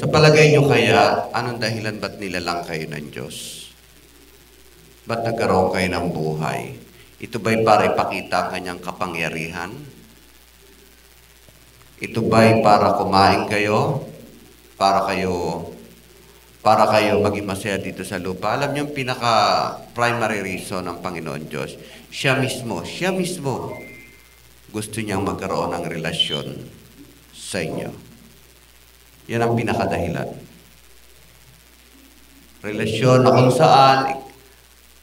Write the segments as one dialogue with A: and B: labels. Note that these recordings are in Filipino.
A: Sa palagay nyo kaya, anong dahilan ba't nilalang kayo ng Diyos? Ba't nagkaroon kayo ng buhay? Ito ba'y para ipakita ang kanyang kapangyarihan? Ito ba'y para kumain kayo? Para kayo maging masaya dito sa lupa? Alam niyo yung pinaka-primary reason ng Panginoon Diyos, siya mismo, gusto niyang magkaroon ng relasyon sa inyo. Yan ang pinakadahilan. Relasyon na kung saan,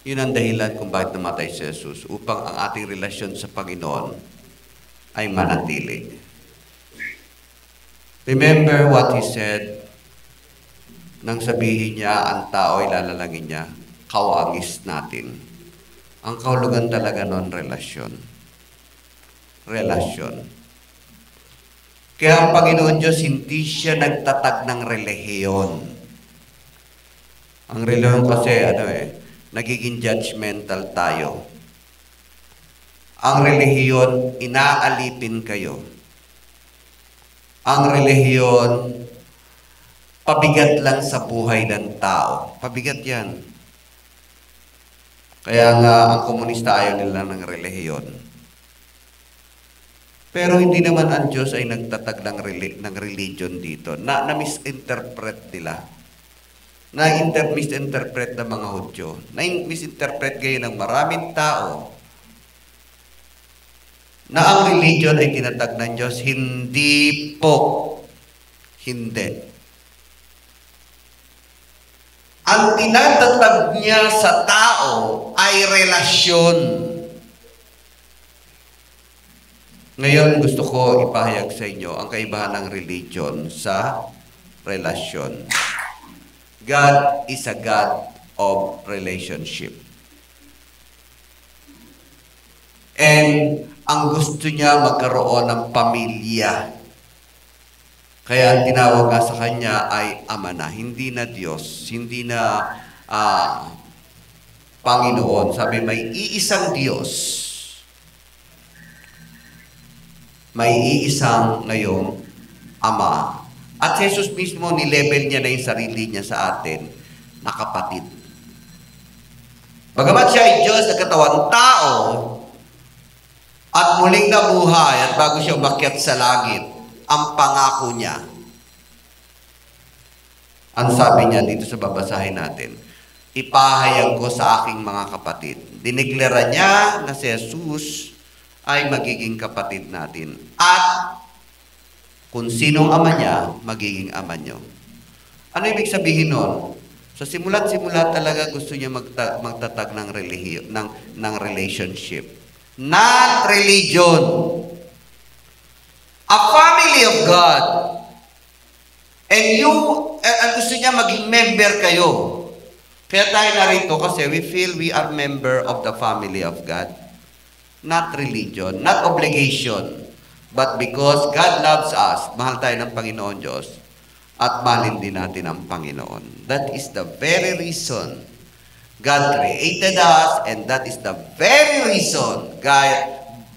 A: yun ang dahilan kung bakit namatay si Jesus, upang ang ating relasyon sa Panginoon ay manatili. Remember what He said nang sabihin niya ang tao ay lalalangin niya, kawangis natin. Ang kahulugan talaga nun, relasyon. Relasyon. Kaya ang Panginoon Diyos, hindi siya nagtatag ng relihiyon. Ang relihiyon kasi, nagiging judgmental tayo. Ang relihiyon, inaalipin kayo. Ang relihiyon, pabigat lang sa buhay ng tao. Pabigat yan. Kaya nga, ang komunista ayaw nila ng relihiyon. Pero hindi naman ang Diyos ay nagtatag ng religion dito. Na-misinterpret nila. Na-misinterpret ng mga Hudyo. Na-misinterpret kayo ng maraming tao na ang religion ay tinatag ng Diyos. Hindi po. Hindi. Ang tinatatag niya sa tao ay relasyon. Ngayon, gusto ko ipahayag sa inyo ang kaibahan ng religion sa relasyon. God is a God of relationship. And ang gusto niya magkaroon ng pamilya. Kaya ang tinawag nga sa kanya ay Ama na, hindi na Diyos, hindi na Panginoon. Sabi, may iisang Diyos. May iisang ngayong Ama. At Jesus mismo, nilevel niya na yung sarili niya sa atin na kapatid. Bagamat siya ay Diyos na katawang tao, at muling nabuhay, at bago siya umakyat sa langit, ang pangako niya, ang sabi niya dito sa babasahin natin, ipahayag ko sa aking mga kapatid. Dineklara niya na si Jesus ay magiging kapatid natin. At kung sinong ama niya, magiging ama niyo. Ano ibig sabihin nun? Sa simula't-simula talaga gusto niya magtatag ng relihiyon, ng relationship. Not religion. A family of God. And gusto niya maging member kayo. Kaya tayo narito kasi we feel we are member of the family of God. Not religion, not obligation. But because God loves us, mahal tayo ng Panginoon Diyos, at mahalin din natin ang Panginoon. That is the very reason God created us, and that is the very reason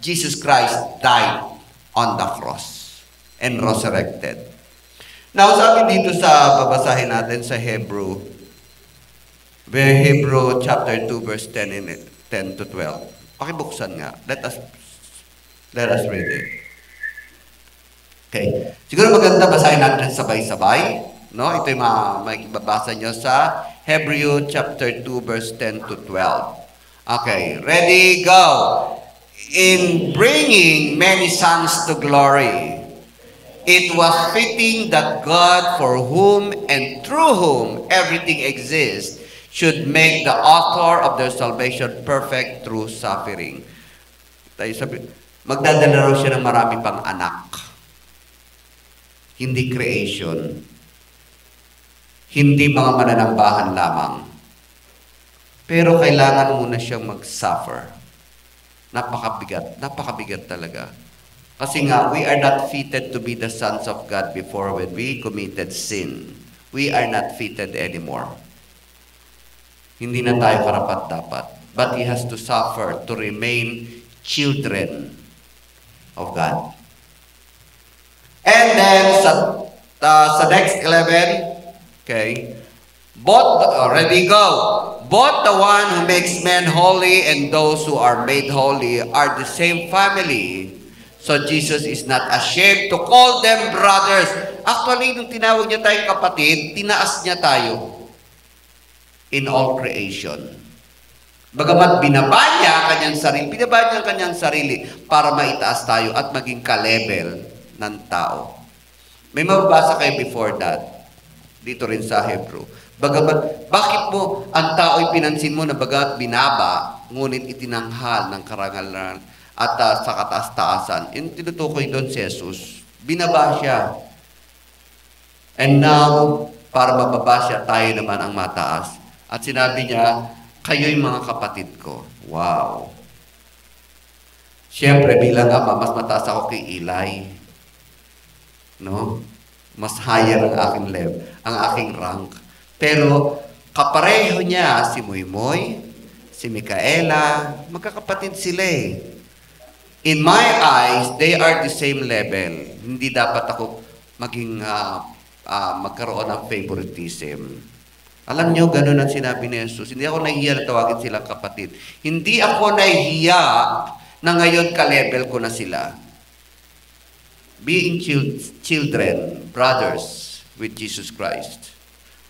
A: Jesus Christ died on the cross and resurrected. Now, sabi dito sa babasahin natin sa Hebrew chapter 2, verse 10 to 12. Pakibuksan nga. Let us read it. Okay. Siguro maganda basahin natin sabay-sabay. No? Ito yung makikibabasa nyo sa Hebrew chapter 2, verse 10 to 12. Okay. Ready? Go! In bringing many sons to glory, it was fitting that God, for whom and through whom everything exists, should make the author of their salvation perfect through suffering. Tayo sabi, magdadala raw siya ng marami pang anak. Hindi creation. Hindi mga mananambahan lamang. Pero kailangan muna siyang mag-suffer. Napakabigat talaga. Kasi nga, we are not fitted to be the sons of God before when we committed sin. We are not fitted anymore. Hindi na tayo karapat-dapat. But He has to suffer to remain children of God. And then, sa Sa next 11, okay, ready, go. Both the one who makes men holy and those who are made holy are the same family. So Jesus is not ashamed to call them brothers. Actually, nung tinawag niya tayong kapatid, tinaas niya tayo in all creation. Bagamat binaba niya ang kanyang sarili para maitaas tayo at maging ka-level ng tao. May mababasa kayo before that, dito rin sa Hebrew. Bagamat, bakit mo ang tao'y pinansin mo na bagamat binaba, ngunit itinanghal ng karangalan at sa kataas-taasan? Yung tinutukoy doon si Jesus, binaba siya. And now, para mababa siya, tayo naman ang mataas. At sinabi niya, kayo'y mga kapatid ko. Wow! Siyempre, bilang ama, mas mataas ako kay Eli. No? Mas higher ang aking level, ang aking rank. Pero, kapareho niya si Moymoy, si Micaela, magkakapatid sila eh. In my eyes, they are the same level. Hindi dapat ako maging magkaroon ng favoritism. Alam nyo, ganun ang sinabi ni Jesus. Hindi ako nahihiya na tawagin silang kapatid. Hindi ako nahihiya na ngayon ka-level ko na sila. Being children, brothers with Jesus Christ.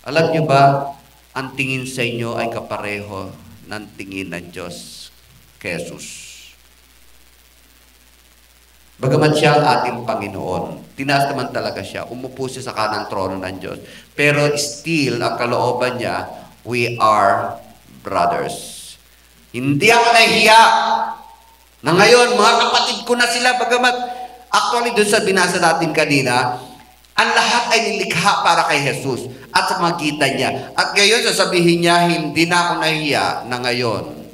A: Alam nyo ba, ang tingin sa inyo ay kapareho ng tingin ng Diyos kay Jesus. Bagamat siya ang ating Panginoon, tinaas naman talaga siya, umupo siya sa kanang trono ng Diyos. Pero still, ang kalooban niya, we are brothers. Hindi ako nahihiya na ngayon, mga kapatid ko na sila, bagamat actually doon sa binasa natin kanina, ang lahat ay nilikha para kay Jesus at sa magitan niya. At ngayon, sasabihin niya, hindi na ako nahihiya na ngayon,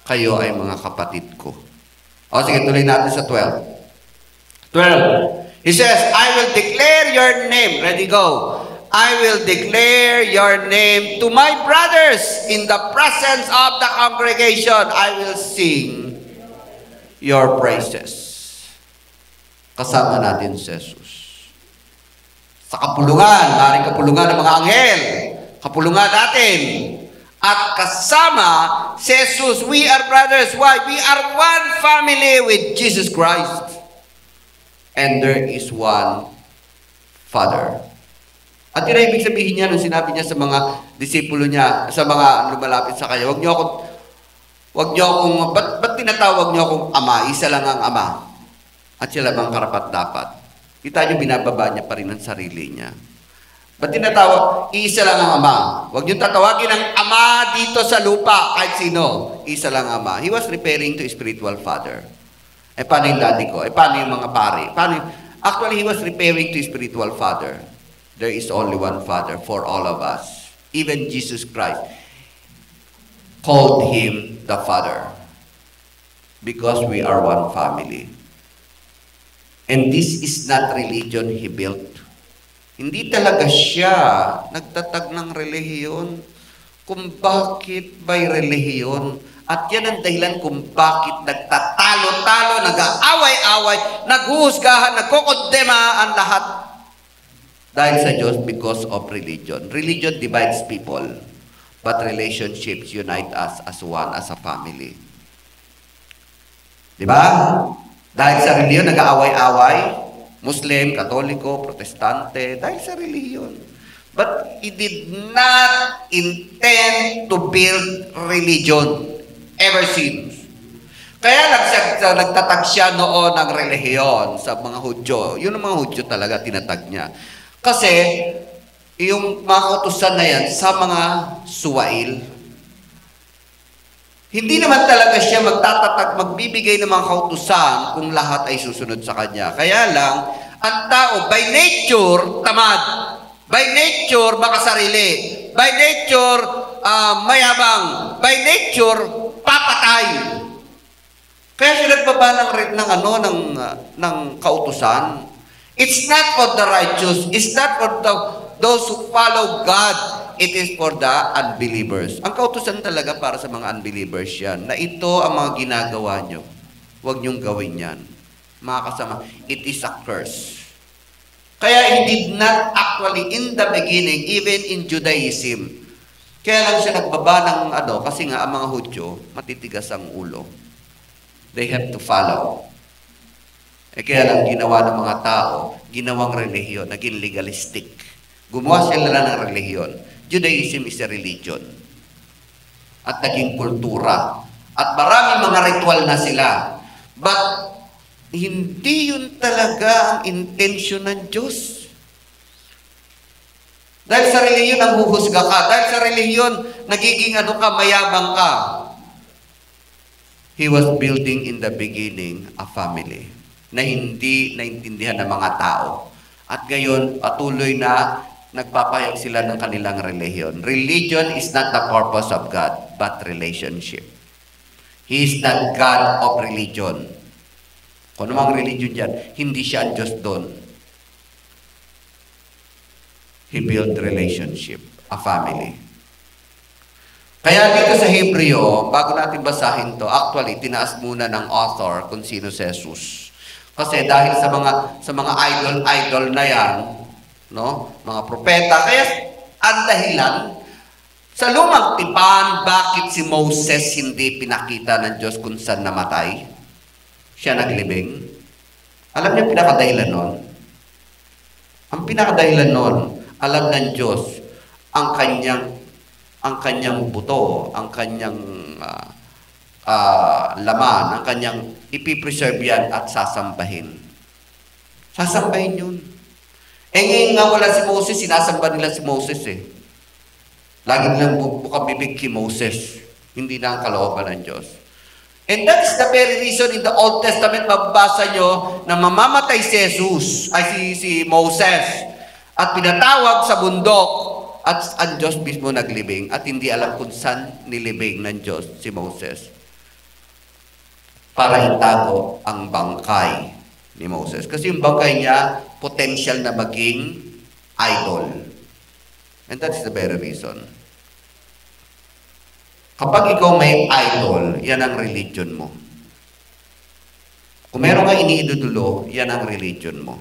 A: kayo ay mga kapatid ko. O sige, tuloy natin sa 12. 12. He says, I will declare your name. Ready, go. I will declare your name to my brothers in the presence of the congregation. I will sing your praises. Kasama natin si Jesus. Sa kapulungan, maring kapulungan ng mga anghel. Kapulungan natin. At kasama si Jesus, we are brothers. Why? We are one family with Jesus Christ. And there is one Father. At yun ay ibig sabihin niya nung sinabi niya sa mga disipulo niya, sa mga lumalapit sa kanya, wag niyo akong, ba't tinatawag niyo akong ama? Isa lang ang ama. At sila bang karapat dapat? Kita niyo, binababa niya pa rin ang sarili niya. Ba't tinatawag? Isa lang ang ama. Wag niyo tatawagin ang ama dito sa lupa, kahit sino. Isa lang ang ama. He was referring to spiritual father. Paano yung daddy ko? Paano yung mga pare? Actually, he was referring to spiritual father. There is only one Father for all of us. Even Jesus Christ called him the Father. Because we are one family. And this is not religion he built. Hindi talaga siya nagtatag ng relihiyon. Kung bakit may relihiyon. At yan ang dahilan kung bakit nagtatalo-talo, nag-aaway-away, naghuhusgahan, nagkokondema ang lahat. Dahil sa Diyos because of religion. Religion divides people, but relationships unite us as one, as a family. Diba? Dahil sa religion, nag-aaway-away, Muslim, Katoliko, Protestante, dahil sa religion. But he did not intend to build religion. Ever since. Kaya nagtatag siya noon ng relihiyon sa mga Hudyo. Yun ang mga Hudyo talaga tinatag niya. Kasi, yung mga kautusan na yan sa mga Suwail, hindi naman talaga siya magbibigay ng mga kautusan kung lahat ay susunod sa kanya. Kaya lang, ang tao, by nature, tamad. By nature, makasarili. By nature, mayabang. By nature, papatay. Kaya siya nagbaba ng kautusan. It's not for the righteous. It's not for those who follow God. It is for the unbelievers. Ang kautusan talaga para sa mga unbelievers yan, na ito ang mga ginagawa nyo. Huwag nyong gawin yan. Mga kasama, it is a curse. Kaya he did not actually in the beginning, even in Judaism. Kaya lang siya nagbaba ng kasi nga ang mga Hudyo, matitigas ang ulo. They have to follow. Kaya lang ginawa ng mga tao, ginawang relihiyon, naging legalistic. Gumawa sila ng relihiyon. Judaism is a religion. At naging kultura. At maraming mga ritual na sila. But, hindi yun talaga ang intensyon ng Diyos. Dahil sa relihiyon, nanghuhusga ka. Dahil sa relihiyon, nagiging mayabang ka. He was building in the beginning a family na hindi naintindihan ng mga tao. At ngayon, patuloy na nagpapahayag sila ng kanilang relihiyon. Religion is not the purpose of God, but relationship. He is not God of religion. Kung namang religion dyan, hindi siya ang Diyos doon. He built relationship, a family. Kaya dito sa Hebreo, bago natin basahin to, actually, tinaas muna ng author kung sino si Jesus. Kasi dahil sa mga idol na yan, no? Mga propeta, kaya ang dahilan, sa lumang tipan, bakit si Moses hindi pinakita ng Diyos kung saan namatay? Siya naglibing. Alam niyo pinakadahilan nun? Ang pinakadahilan nun, alam ng Diyos ang kanyang buto, ang kanyang laman, ang kanyang ipipreserve yan at sasambahin. Sasambahin yun. Ngayon nga wala si Moses, sinasamba nila si Moses Lagi nilang bukang bibig kay Moses. Hindi na ang kalooban ng Diyos. And that is the very reason in the Old Testament, mababasa nyo na mamamatay si Jesus, si Moses, at pinatawag sa bundok, at ang Diyos mismo naglibing, at hindi alam kung saan nilibing ng Diyos si Moses para itago ang bangkay ni Moses. Kasi yung bangkay niya, potential na maging idol. And that's the very reason. Kapag ikaw may idol, yan ang religion mo. Kung meron ka iniidudulo, yan ang religion mo.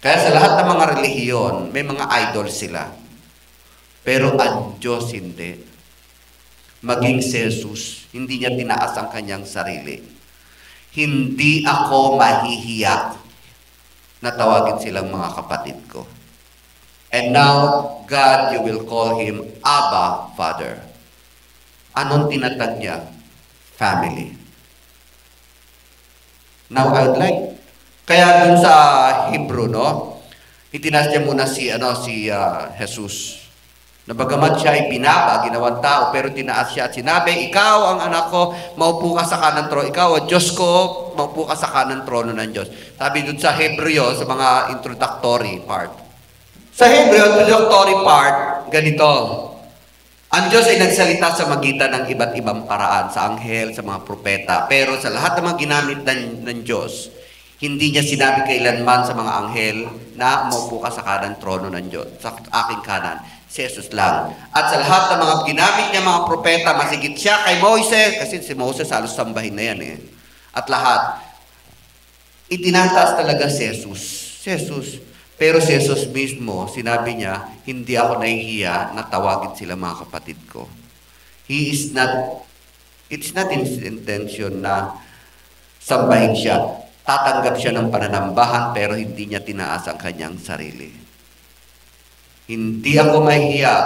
A: Kaya sa lahat ng mga relihiyon, may mga idol sila. Pero ang Diyos hindi. Maging si Jesus, hindi niya tinaas ang kanyang sarili. Hindi ako mahihiya na tawagin silang mga kapatid ko. And now, God, you will call Him Abba, Father. Anong tinatag niya? Family. Now, I would like, kaya dun sa Hebrew, no? Itinas niya muna si Jesus. Na bagamat siya ay binaba, ginawang tao, pero tinaas siya at sinabi, ikaw ang anak ko, maupo ka sa kanang trono. Ikaw ang Diyos ko, maupo ka sa kanang trono ng Diyos. Sabi dun sa Hebreo, sa mga introductory part. Sa Hebreo, introductory part, ganito. Ang Diyos ay nagsalita sa magitan ng iba't ibang paraan, sa anghel, sa mga propeta. Pero sa lahat ng mga ginamit ng Diyos, hindi niya sinabi kailanman sa mga anghel na maupo ka sa kanang trono ng Diyos, sa aking kanan. Si Jesus lang. At sa lahat ng mga ginamit niya mga propeta, masigit siya kay Moses, kasi si Moses halos sambahin na yan At lahat, itinataas talaga si Jesus. Si Jesus. Pero si Jesus mismo, sinabi niya, hindi ako nahihiya na tawagin sila mga kapatid ko. It's not his intention na sambahin siya. Tatanggap siya ng pananambahan pero hindi niya tinaas ang kanyang sarili. Hindi ako mahihiya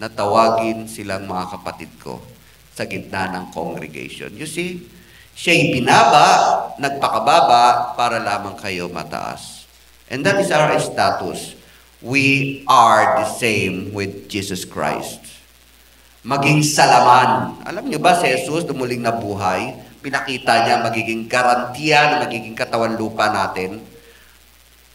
A: na tawagin silang mga kapatid ko sa gitna ng congregation. You see, siya'y binaba, nagpakababa para lamang kayo mataas. And that is our status. We are the same with Jesus Christ. Maging salaman. Alam niyo ba si Jesus, dumuling na buhay, pinakita niya magiging garantiya na magiging katawan lupa natin.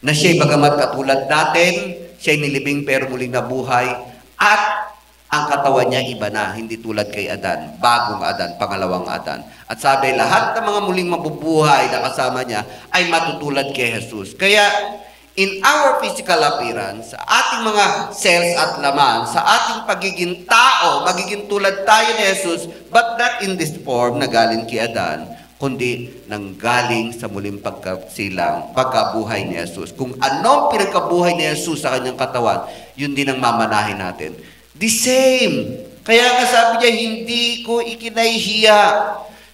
A: Na siya'y bagamat katulad natin, siya'y nilibing pero muling nabuhay. At ang katawan niya iba na, hindi tulad kay Adan. Bagong Adan, pangalawang Adan. At sabi, lahat ng mga muling mabubuhay na kasama niya ay matutulad kay Jesus. Kaya, in our physical appearance, sa ating mga cells at laman, sa ating pagiging tao, magiging tulad tayo ni Jesus, but not in this form na galing kay Adan, kundi nanggaling sa muling pagkabuhay ni Jesus. Kung anong pinagkabuhay ni Jesus sa kanyang katawan, yun din ang mamanahin natin. The same. Kaya nga sabi niya, hindi ko ikinahihiya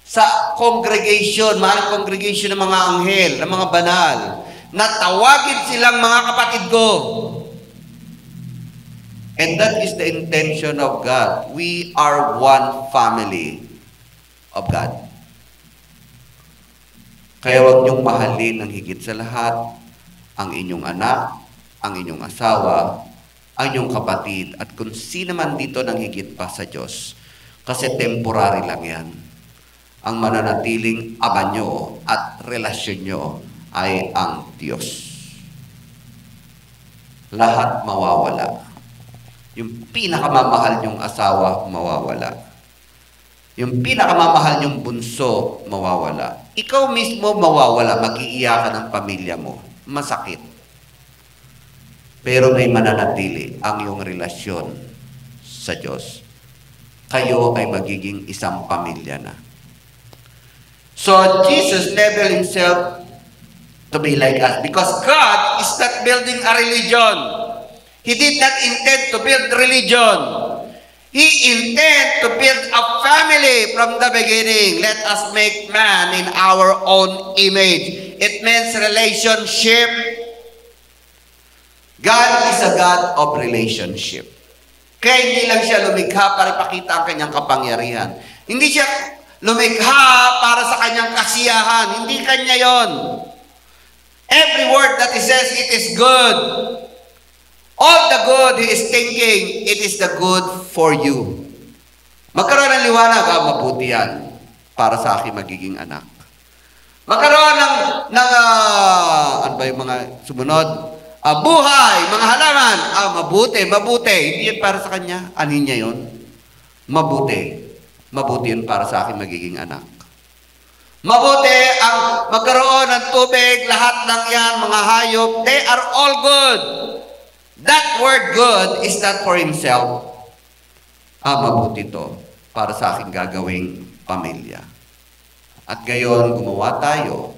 A: sa congregation, mahal congregation ng mga anghel, ng mga banal, na tawagin silang mga kapatid ko. And that is the intention of God. We are one family of God. Kaya huwag niyong mahalin ang higit sa lahat, ang inyong anak, ang inyong asawa, ang inyong kapatid, at kung sino man dito nang higit pa sa Diyos. Kasi temporary lang yan. Ang mananatiling ama nyo at relasyon nyo ay ang Diyos. Lahat mawawala. Yung pinakamamahal nyong asawa, mawawala. Yung pinakamamahal nyong bunso, mawawala. Ikaw mismo mawawala, mag-iiyakan ng pamilya mo. Masakit. Pero may mananatili ang iyong relasyon sa Diyos. Kayo ay magiging isang pamilya na. So, Jesus labeled himself to be like us because God is not building a religion. He did not intend to build religion. He intended to build a family from the beginning. Let us make man in our own image. It means relationship. God is a God of relationship. Kaya hindi lang siya lumikha para ipakita ang kanyang kapangyarihan. Hindi siya lumikha para sa kanyang kasiyahan. Hindi kanya yon. Every word that he says, it is good. All the good he is thinking, it is the good for you. Magkaroon ng liwanag, mabuti yan para sa aking magiging anak. Magkaroon ng ano ba yung mga sumunod? Buhay, mga halaman, mabuti. Hindi yan para sa kanya. Anin niya yun? Mabuti. Mabuti yun para sa aking magiging anak. Mabuti ang magkaroon ng tubig, lahat ng yan, mga hayop, they are all good. That word good is not for himself. Mabuti to para sa aking gagawing pamilya. At gayon, gumawa tayo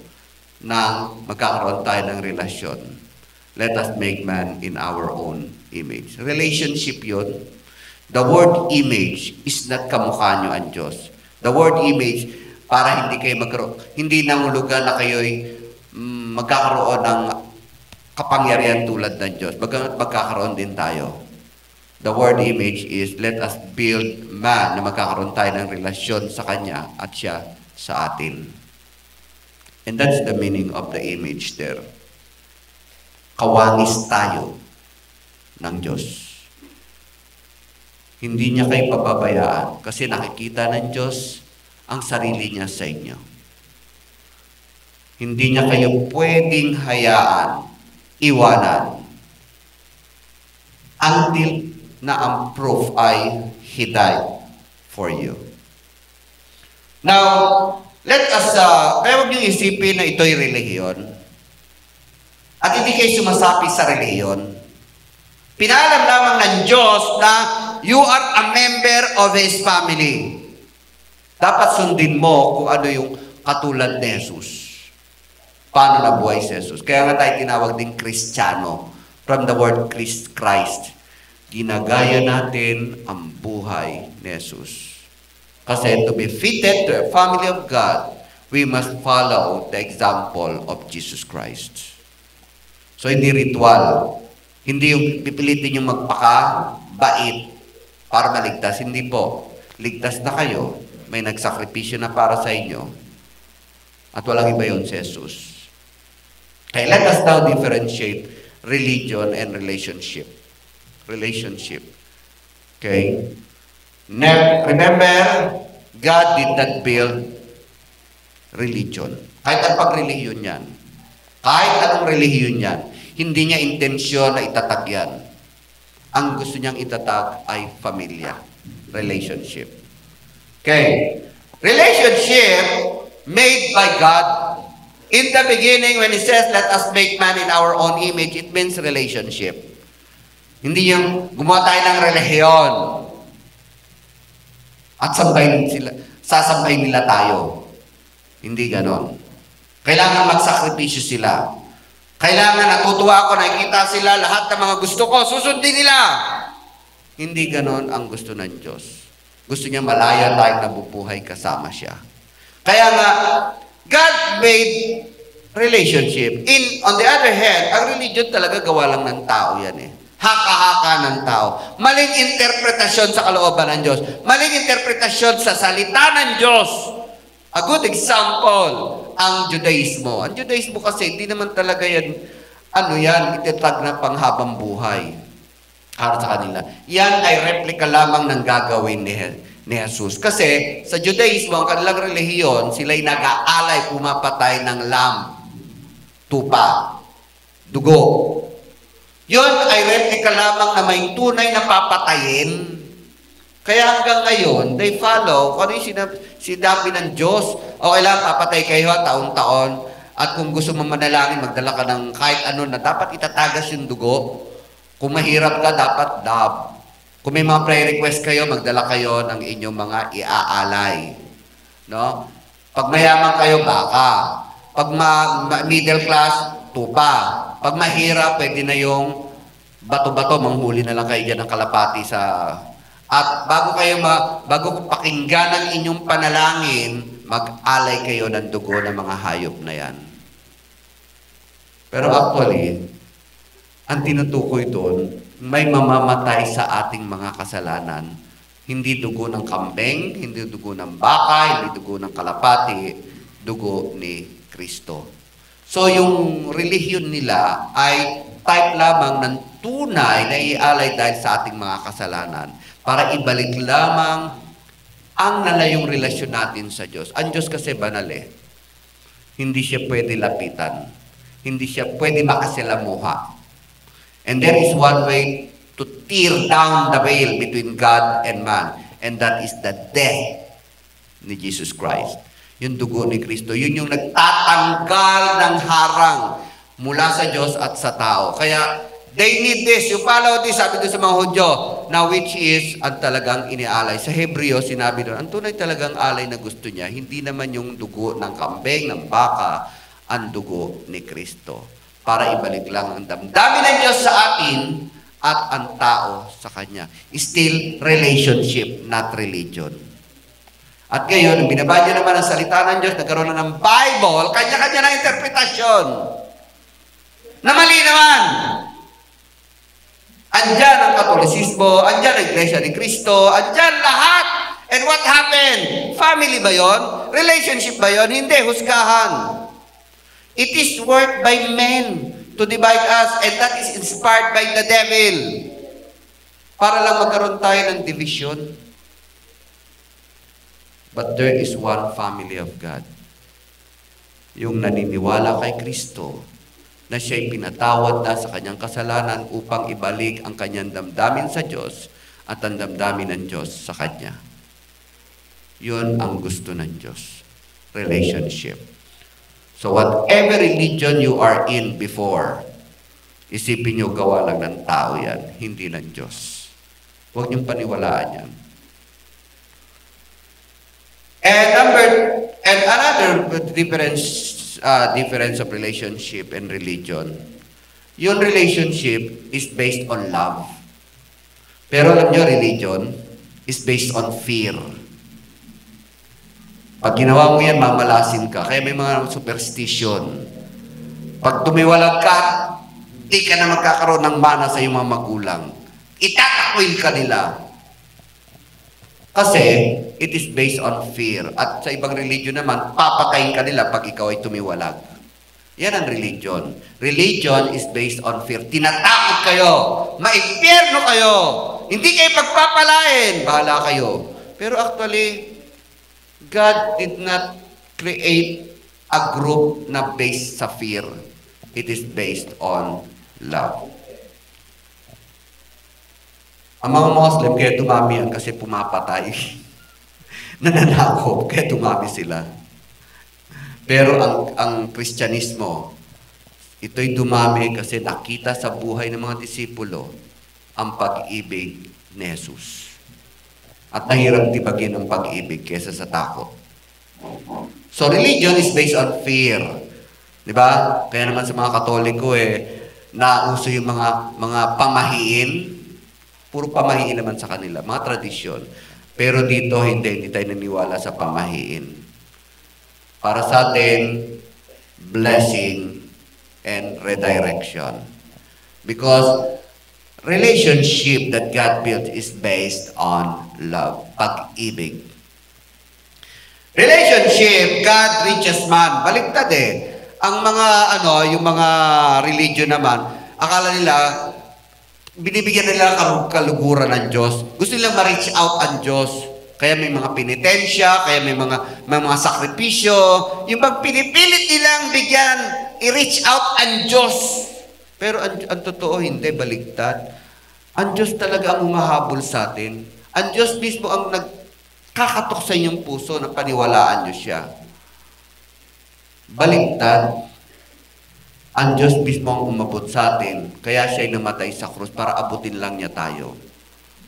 A: ng magkakaroon tayo ng relasyon. Let us make man in our own image. Relationship yun. The word image is not kamukha nyo ang Diyos. The word image, para hindi kayo hindi nangulugan na kayo'y magkakaroon ng kapangyarihan tulad ng Diyos. Magkakaroon din tayo. The word image is, let us build man na magkakaroon tayo ng relasyon sa Kanya at siya sa atin. And that's the meaning of the image there. Kawangis tayo ng Diyos. Hindi niya kayo pababayaan kasi nakikita ng Diyos ang sarili niya sa inyo. Hindi niya kayo pwedeng hayaan, iwanan, until na ang proof ay He died for you. Now, let us, kaya huwag niyong isipin na ito'y relihiyon at hindi kayo sumasapi sa relihiyon. Pinalam lamang ng Diyos na you are a member of His family. Dapat sundin mo kung ano yung katulad ni Jesus. Paano nabuhay si Jesus? Kaya nga tayo tinawag din Kristiyano from the word Christ. Ginagaya natin ang buhay ni Jesus. Kasi to be fitted to a family of God, we must follow the example of Jesus Christ. So hindi ritual. Hindi yung pipilitin yung magpaka-bait para maligtas. Hindi po. Ligtas na kayo. May nagsakripisyo na para sa inyo. At walang iba yun si Jesus. Okay, let us now differentiate religion and relationship. Relationship. Okay? Remember, God did not build religion. Kahit anong pag-relihiyon yan. Kahit anong relihiyon yan. Hindi niya intensyon na itatag yan. Ang gusto niyang itatag ay pamilya. Relationship. Okay. Relationship made by God. In the beginning, when He says, let us make man in our own image, it means relationship. Hindi yung gumawa tayo ng relihiyon at sasambahin nila tayo. Hindi ganon. Kailangan magsakripisyo sila. Kailangan natutuwa ako, nakikita sila, lahat ng mga gusto ko, susundin nila. Hindi ganon ang gusto ng Diyos. Gusto niya malaya tayong nabubuhay kasama siya. Kaya nga, God made relationship. On the other hand, ang religion talaga gawa lang ng tao yan eh. Haka-haka ng tao. Maling interpretasyon sa kalooban ng Diyos. Maling interpretasyon sa salita ng Diyos. A good example, ang Judaismo. Ang Judaismo kasi, hindi naman talaga yan, itatag na panghabang buhay. Para sa kanila. Yan ay replika lamang ng gagawin ni Jesus. Kasi, sa Judaismo, ang kanilang relihiyon, sila'y nag-aalay, pumapatay ng lamb, tupa, dugo. Yun ay replika lamang na may tunay na papatayin. Kaya hanggang ngayon, they follow kung ano yung sinabi ng Diyos. Okay lang, papatay kayo taon-taon. At kung gusto mo manalangin, magdala ka ng kahit ano na dapat itatagas yung dugo. Kung mahirap ka, dapat dab. Kung may mga prayer request kayo, magdala kayo ng inyong mga iaalay. No? Pag mayaman kayo, baka. Pag middle class, tupa. Pag mahirap, pwede na yung bato-bato, manghuli na lang kayo dyan ng kalapati sa... At bago pakinggan ang inyong panalangin, mag-alay kayo ng dugo ng mga hayop na yan. Pero actually, ang tinutukoy doon, may mamamatay sa ating mga kasalanan. Hindi dugo ng kambing, hindi dugo ng baka, hindi dugo ng kalapati, dugo ni Kristo. So yung relihiyon nila ay type lamang ng tunay na ialay dahil sa ating mga kasalanan para ibalik lamang ang nalayong relasyon natin sa Diyos. Ang Diyos kasi banal eh. Hindi siya pwede lapitan. Hindi siya pwede makasilamuha. And there is one way to tear down the veil between God and man. And that is the death ni Jesus Christ. Yung dugo ni Kristo. Yun yung nagtatanggal ng harang mula sa Diyos at sa tao. Kaya, they need this. You follow this, sabi doon sa mga Hudyo, na which is ang talagang inialay. Sa Hebreo, sinabi doon, ang tunay talagang alay na gusto niya, hindi naman yung dugo ng kambing, ng baka, ang dugo ni Kristo. Para ibalik lang ang damdamin ng Diyos sa atin at ang tao sa Kanya. Still relationship, not religion. At ngayon, binabadya naman ang salita ng Diyos, nagkaroon na ng Bible, kanya-kanya na interpretasyon. Na mali naman. Andyan ang Katolisismo, andyan ang Iglesia ni Kristo, andyan lahat. And what happened? Family ba yon? Relationship ba yon? Hindi, husgahan. It is worked by men to divide us, and that is inspired by the devil. Para lang magkaroon tayo ng division. But there is one family of God. Yung naniniwala kay Kristo, na siya'y pinatawad na sa kanyang kasalanan upang ibalik ang kanyang damdamin sa Diyos at ang damdamin ng Diyos sa kanya. Yun ang gusto ng Diyos. Relationship. So whatever religion you are in before, isipin nyo gawa lang ng tao yan, hindi ng Diyos. Huwag niyong paniwalaan yan. And another difference of relationship and religion. Yung relationship is based on love. Pero alam nyo, religion is based on fear. Pag ginawa mo yan, mamalasin ka. Kaya may mga superstition. Pag tumiwalag ka, di ka na magkakaroon ng mana sa iyong mga magulang. Itatakwil ka nila. Kasi, it is based on fear. At sa ibang religion naman, papatayin ka nila pag ikaw ay tumiwalag. Yan ang religion. Religion is based on fear. Tinatakot kayo. Maimpyerno kayo. Hindi kayo pagpapalain. Bahala kayo. Pero actually, God did not create a group na based sa fear. It is based on love. Ang mga Muslim, kaya dumami yan kasi pumapatay. Nananakop, kaya dumami sila. Pero ang Kristyanismo, ito'y dumami kasi nakita sa buhay ng mga disipulo ang pag-ibig ni Jesus. At nahirap tibagin ang pag-ibig kesa sa takot. So, religion is based on fear. Di ba? Kaya naman sa mga Katoliko, nauso yung mga pamahiin. Puro pamahiin naman sa kanila, mga tradisyon. Pero dito, hindi tayo naniwala sa pamahiin. Para sa atin, blessing and redirection. Because relationship that God built is based on love, pag-ibig. Relationship, God reaches man. Baliktad Ang mga yung mga religion naman, akala nila binibigyan nila kaluguran ng Diyos. Gusto nilang ma-reach out ang Diyos. Kaya may mga penitensya, kaya may mga sakripisyo. Yung pag pinipilit nilang bigyan, i-reach out ang Diyos. Pero ang totoo, hindi, baliktad. Ang Diyos talaga ang humahabol sa atin. Ang Diyos mismo ang nagkakatok sa inyong puso na paniwalaan niyo siya. Baliktad. Ang Diyos mismo ang umabot sa atin, kaya siya'y namatay sa krus para abutin lang niya tayo.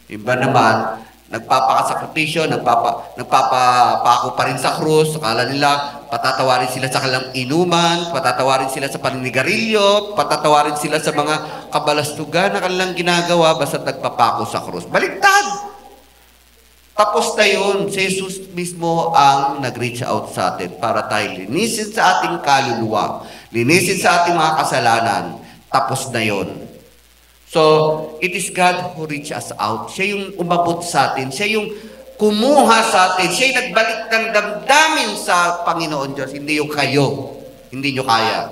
A: Iba naman, nagpapakasakripisyo, nagpapako pa rin sa krus, akala nila, patatawarin sila sa kanilang inuman, patatawarin sila sa paninigarilyo, patatawarin sila sa mga kabalastugan na kanilang ginagawa basta't nagpapako sa krus. Baliktad! Tapos na yun, si Jesus mismo ang nag-reach out sa atin para tayo linisin sa ating kaluluwa, linisin sa ating mga kasalanan. Tapos na yun. So, it is God who reach us out. Siya yung umabot sa atin. Siya yung kumuha sa atin. Siya yung nagbalik ng damdamin sa Panginoon Diyos. Hindi yung kayo. Hindi nyo kaya.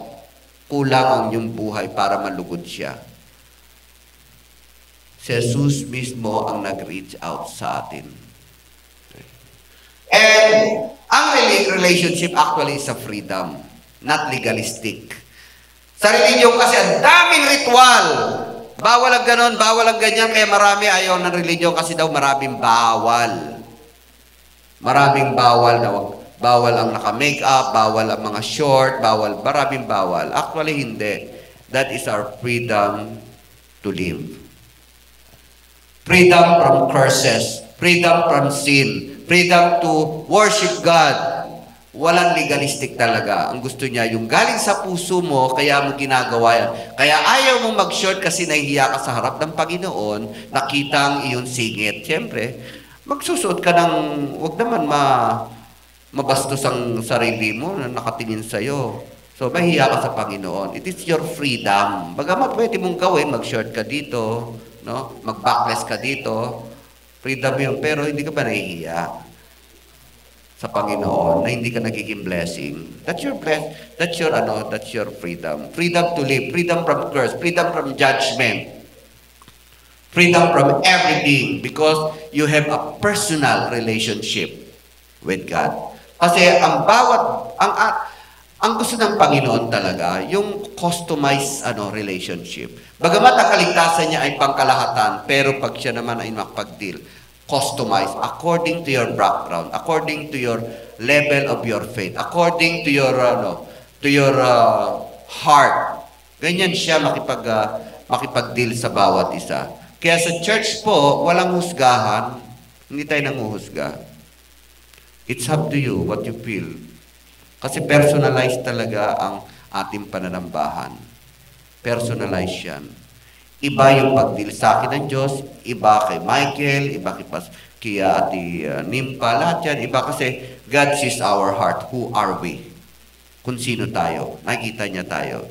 A: Kulang ang yung buhay para malugod siya. Si Jesus mismo ang nag-reach out sa atin. And ang relationship actually is a freedom, not legalistic. Sa religion kasi ang daming ritual. Bawal ang ganon, bawal ang ganyan, kaya marami ayaw ng religion kasi daw maraming bawal. Maraming bawal daw. Bawal ang naka-makeup, bawal ang mga short, maraming bawal. Actually, hindi. That is our freedom to live. Freedom from curses, freedom from sin, freedom to worship God. Walang legalistic talaga. Ang gusto niya, yung galing sa puso mo, kaya mo ginagawa yan. Kaya ayaw mong mag-short kasi nahihiya ka sa harap ng Panginoon, nakita ang iyong singit. Siyempre, magsusuot ka ng, wag naman mabastos ang sarili mo na nakatingin sa'yo. So, mahihiya ka sa Panginoon. It is your freedom. Bagamat pwede mong gawin, mag-short ka dito, no? Mag-backless ka dito. Freedom yun, pero hindi ka ba nahihiya sa Panginoon na hindi ka nagiging blessing? That's your freedom. Freedom to live, freedom from curse, freedom from judgment, freedom from everything because you have a personal relationship with God. Kasi ang gusto ng Panginoon talaga, yung customized relationship. Bagamat ang kaligtasan niya ay pangkalahatan, pero pag siya naman ay makapag-deal, customized according to your background, according to your level of your faith, according to your heart. Ganyan siya makipag-deal sa bawat isa. Kaya sa church po, walang husgahan, hindi tayo nanguhusga. It's up to you what you feel. Kasi personalized talaga ang ating pananambahan. Personalized yan. Iba yung pag-deal sa akin ng Diyos, iba kay Michael, iba kay Ate Nimpa, lahat yan. Iba kasi God sees our heart. Who are we? Kung sino tayo. Nakikita niya tayo.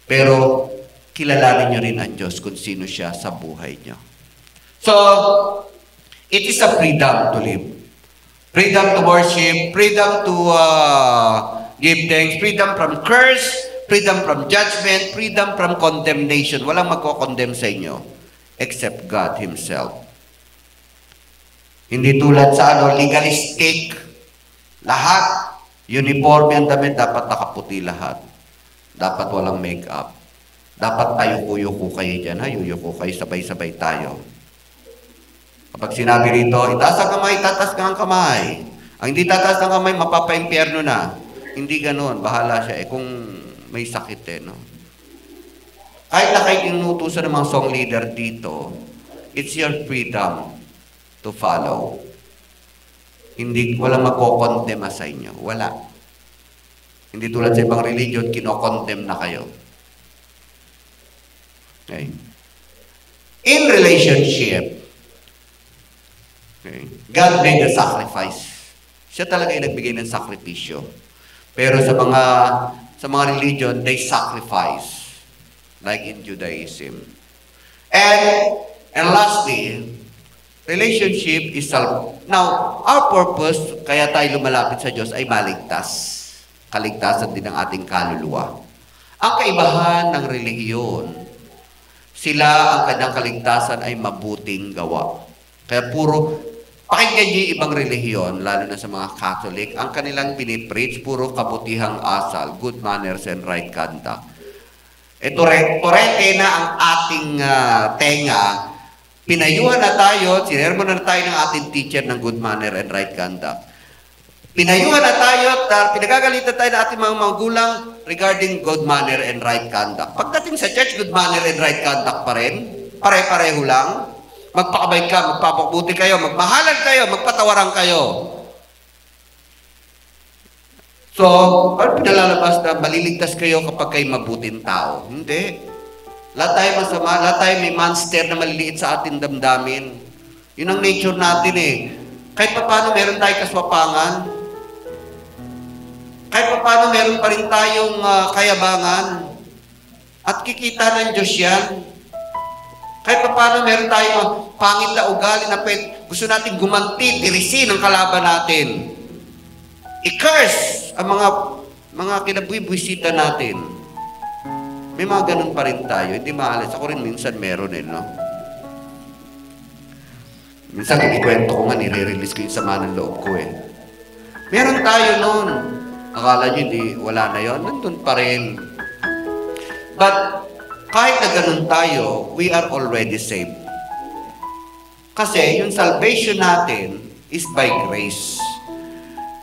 A: Pero kilalanin niyo rin ang Diyos kung sino siya sa buhay niyo. So, it is a freedom to live. Freedom to worship, freedom to give thanks, freedom from curse, freedom from judgment, freedom from condemnation. Walang magko-condemn sa inyo except God Himself. Hindi tulad sa legalistic. Lahat, uniform ang damit, dapat nakaputi lahat. Dapat walang makeup. Dapat tayo-yuko kayo dyan, ha? Yuyuko kayo, sabay-sabay tayo. Kapag sinabi rito, itaas ang kamay, tatas ka ang kamay. Ang hindi tatas ng kamay, mapapa-impyerno na. Hindi ganoon, bahala siya. Kung may sakit no? Kahit na kayo inutusan ng mga song leader dito, it's your freedom to follow. Hindi, walang magkokondema sa inyo. Wala. Hindi tulad sa ibang religion, kinokondemn na kayo. Okay? In relationship, okay, God made a sacrifice. Siya talaga yung nagbigay ng sakripisyo. Pero sa mga religion, they sacrifice. Like in Judaism. And lastly, relationship is self. Now, our purpose, kaya tayo lumalapit sa Diyos, ay maligtas. Kaligtasan din ng ating kaluluwa. Ang kaibahan ng relihiyon, sila ang kanyang kaligtasan ay mabuting gawa. Kaya pakinggan niyo yung ibang relihiyon, lalo na sa mga Catholic, ang kanilang pinipreach, puro kabutihang asal, good manners and right conduct. Torete na ang ating tenga, pinayuhan na tayo, sinermon na tayo ng ating teacher ng good manner and right conduct. Pinayuhan na tayo at pinagagalitan tayo ng ating mga magulang regarding good manner and right conduct. Pagdating sa church, good manner and right conduct pa rin. Pare-pareho lang. Magpakabait ka, magpapabuti kayo, magmahalan kayo, magpatawaran kayo. So, pinalalabas na maliligtas kayo kapag kayo mabuting tao. Hindi. Lahat tayo masama, lahat tayo may monster na maliliit sa ating damdamin. Yun ang nature natin eh. Kahit pa paano meron tayong kaswapangan. Kahit pa paano meron pa rin tayong kayabangan. At kikita ng Diyos yan. Kahit pa paano meron tayong pangit na ugali na gusto natin gumanti, tirisin ang kalaban natin. I-curse ang mga kinabuibwisita natin. May mga ganun pa rin tayo. Hindi maalis. Ako rin minsan meron no? Minsan ikikwento ko nga, nire-release ko yung sama ng loob ko Meron tayo noon. Akala nyo, wala na yon, nandun pa rin. But, kahit na ganun tayo, we are already saved. Kasi, yung salvation natin is by grace.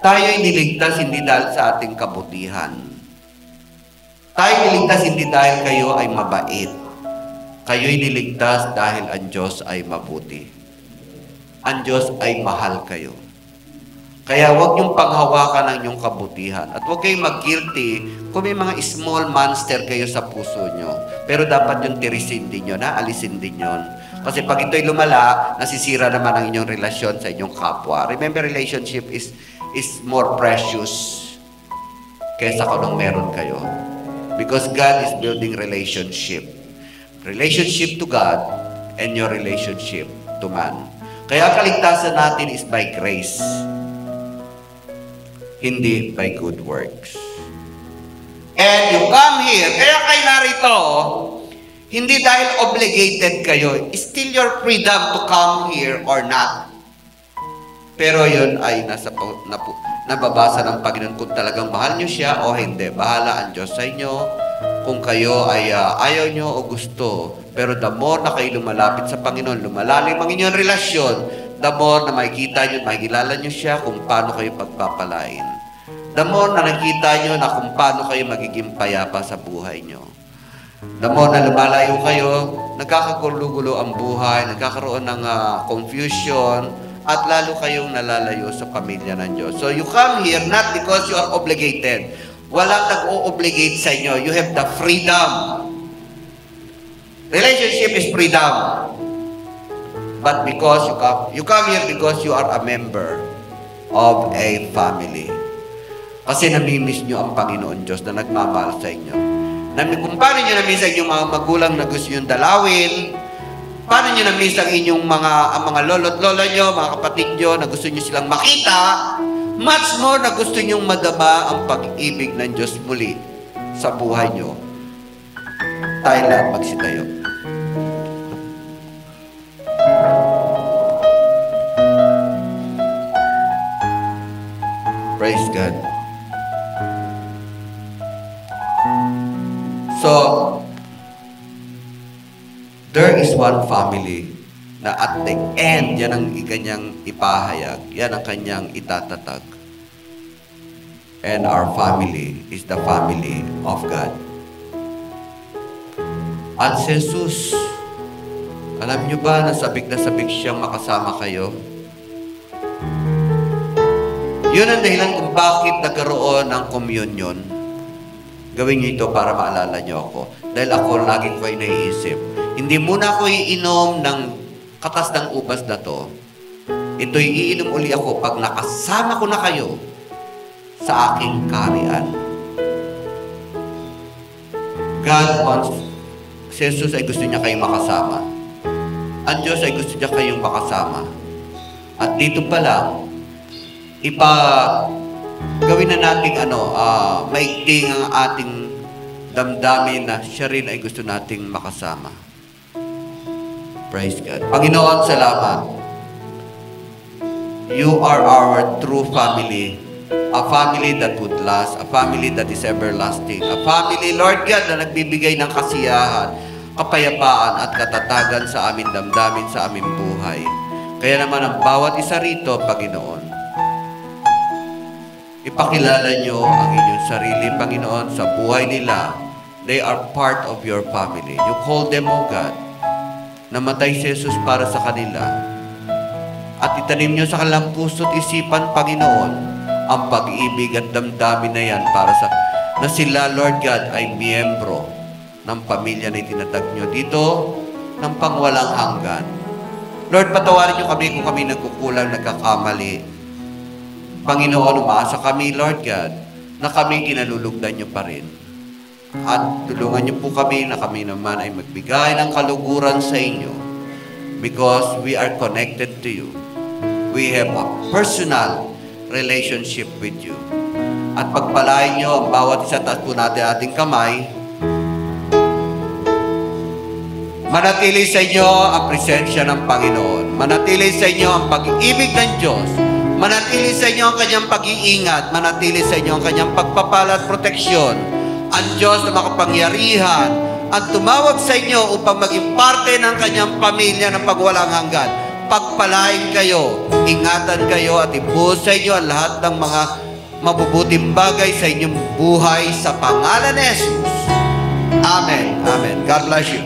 A: Tayo niligtas hindi dahil sa ating kabutihan. Tayo niligtas hindi dahil kayo ay mabait. Kayo'y niligtas dahil ang Diyos ay mabuti. Ang Diyos ay mahal kayo. Kaya huwag niyong panghawakan ang inyong kabutihan. At huwag kayong mag-guilty kung may mga small monster kayo sa puso nyo. Pero dapat yung tirisin din yun, alisin din yun. Kasi pag ito'y lumala, nasisira naman ang inyong relasyon sa inyong kapwa. Remember, relationship is more precious kaysa kung meron kayo. Because God is building relationship. Relationship to God and your relationship to man. Kaya kaligtasan natin is by grace. Hindi by good works. And you come here, kaya kayo narito, hindi dahil obligated kayo. It's still your freedom to come here or not. Pero yun ay nababasa ng Panginoon kung talagang mahal nyo siya o hindi. Bahala ang Diyos sa inyo kung kayo ay ayaw nyo o gusto. Pero the more na kayo lumalapit sa Panginoon, lumalalim ang inyong relasyon, the more na makikita nyo, makikilala nyo siya kung paano kayo pagpapalain. The more na nakita nyo na kung paano kayo magiging payapa sa buhay nyo. The more na lumalayo kayo, nagkakagulo-gulo ang buhay, nagkakaroon ng confusion, at lalo kayong nalalayo sa pamilya ng Diyos. So you come here not because you are obligated. Walang nag-o-obligate sa inyo. You have the freedom. Relationship is freedom. But because you come here because you are a member of a family. Kasi namimiss nyo ang Panginoon Diyos na nagmamahal sa inyo. Kung paano nyo namiss ang inyong mga magulang na gusto nyo dalawin, paano nyo namiss ang inyong mga lolo't lola nyo, mga kapatid nyo na gusto nyo silang makita, much more na gusto nyo madama ang pag-ibig ng Diyos muli sa buhay nyo. Tayo lang magsitayo. Praise God. So, there is one family na at the end, yan ang kanyang ipahayag, yan ang kanyang itatatag. And our family is the family of God. At si Jesus, alam nyo ba na sabik siyang makasama kayo? Yun ang dahilan kung bakit nagkaroon ng communion. gawin niyo ito para maalala niyo ako. Dahil ako lagi ko kayo naiisip. Hindi muna ako iinom ng katas ng ubas na to. Ito'y iinom uli ako pag nakasama ko na kayo sa aking kaharian. God wants, si Jesus ay gusto niya kayong makasama. Ang Diyos ay gusto niya kayong makasama. At dito pa lang, gawin na nating maigting ang ating damdamin na siya rin ay gusto nating makasama. Praise God. Panginoon, salamat. You are our true family. A family that would last. A family that is everlasting. A family, Lord God, na nagbibigay ng kasiyahan, kapayapaan at katatagan sa aming damdamin, sa aming buhay. Kaya naman ang bawat isa rito, Panginoon, ipakilala nyo ang inyong sarili, Panginoon, sa buhay nila. They are part of your family. You call them, O God. Namatay si Jesus para sa kanila. At itanim nyo sa kanilang puso't isipan, Panginoon, ang pag-ibig at damdamin na yan para sa na sila, Lord God, ay miyembro ng pamilya na itinatag nyo dito ng pangwalang hanggan. Lord, patawarin nyo kami kung kami nagkukulang, nagkakamali. Panginoon, umaasa kami, Lord God, na kami kinalulugdan nyo pa rin. At tulungan nyo po kami na kami naman ay magbigay ng kaluguran sa inyo because we are connected to you. We have a personal relationship with you. At pagpalain nyo ang bawat isa, taas po natin ating kamay. Manatili sa inyo ang presensya ng Panginoon. Manatili sa inyo ang pag-ibig ng Diyos. Manatili sa inyo ang kanyang pag-iingat. Manatili sa inyo ang kanyang pagpapala at proteksyon. Ang Diyos na makapangyarihan ang tumawag sa inyo upang maging parte ng kanyang pamilya ng pagwalang hanggan. Pagpalain kayo, ingatan kayo at ibuhos sa inyo ang lahat ng mga mabubuting bagay sa inyong buhay sa pangalan ni Jesus. Amen. Amen. God bless you.